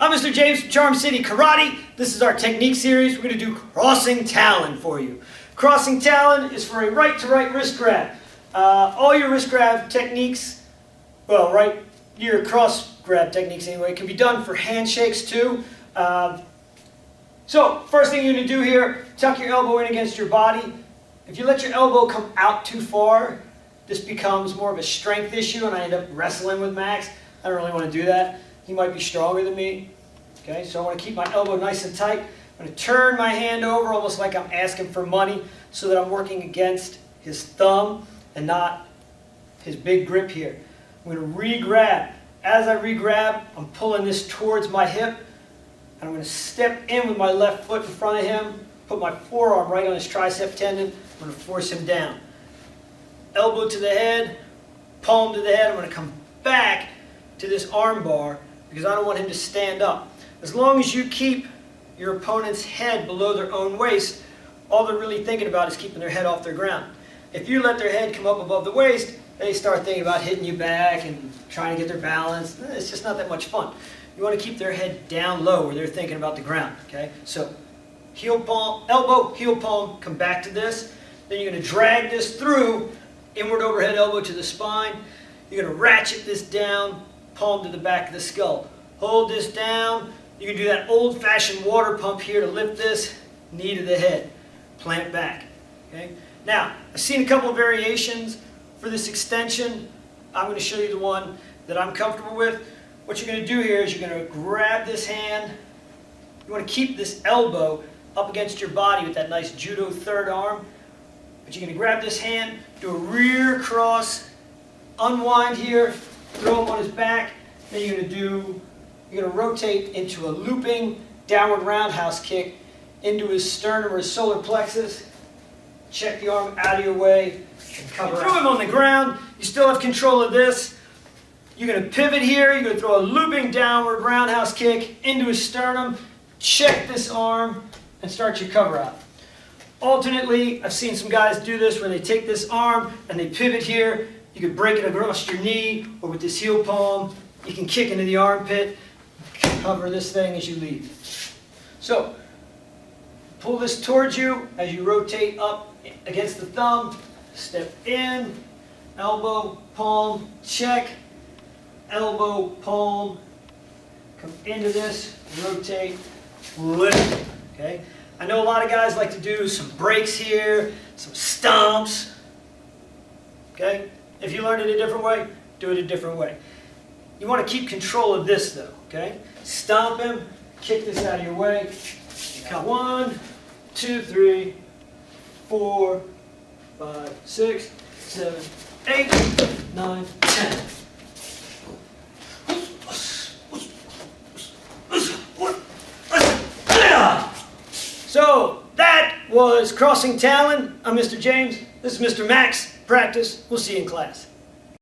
I'm Mr. James from Charm City Karate. This is our technique series. We're going to do Crossing Talon for you. Crossing Talon is for a right-to-right wrist grab. All your wrist grab techniques, well, your cross grab techniques anyway, can be done for handshakes too. So, first thing you're going to do here, tuck your elbow in against your body. If you let your elbow come out too far, this becomes more of a strength issue and I end up wrestling with Max. I don't really want to do that. He might be stronger than me. Okay, so I want to keep my elbow nice and tight. I'm going to turn my hand over almost like I'm asking for money so that I'm working against his thumb and not his big grip here. I'm going to re-grab. As I re-grab, I'm pulling this towards my hip. And I'm going to step in with my left foot in front of him, put my forearm right on his tricep tendon. I'm going to force him down. Elbow to the head, palm to the head. I'm going to come back to this arm bar because I don't want him to stand up. As long as you keep your opponent's head below their own waist, all they're really thinking about is keeping their head off their ground. If you let their head come up above the waist, they start thinking about hitting you back and trying to get their balance. It's just not that much fun. You want to keep their head down low where they're thinking about the ground. Okay? So heel palm, elbow, heel palm, come back to this. Then you're going to drag this through, inward overhead elbow to the spine. You're going to ratchet this down, palm to the back of the skull. Hold this down. You can do that old-fashioned water pump here to lift this, knee to the head. Plant back. Okay? Now, I've seen a couple of variations for this extension. I'm going to show you the one that I'm comfortable with. What you're going to do here is you're going to grab this hand. You want to keep this elbow up against your body with that nice judo third arm. But you're going to grab this hand, do a rear cross, unwind here, throw him on his back. Then you're going to rotate into a looping downward roundhouse kick into his sternum or his solar plexus. Check the arm out of your way and cover out. Throw him on the ground. You still have control of this. You're going to pivot here. You're going to throw a looping downward roundhouse kick into his sternum. Check this arm and start your cover out. Alternately, I've seen some guys do this where they take this arm and they pivot here. You could break it across your knee or with this heel palm. You can kick into the armpit. Cover this thing as you leave. So, pull this towards you as you rotate up against the thumb. Step in, elbow, palm, check. Elbow, palm, come into this, rotate, lift. Okay? I know a lot of guys like to do some breaks here, some stomps. Okay? If you learned it a different way, do it a different way. You want to keep control of this though. Okay? Stomp him, kick this out of your way. Count 1, 2, 3, 4, 5, 6, 7, 8, 9, 10. So, that was Crossing Talon. I'm Mr. James. This is Mr. Max. Practice. We'll see you in class.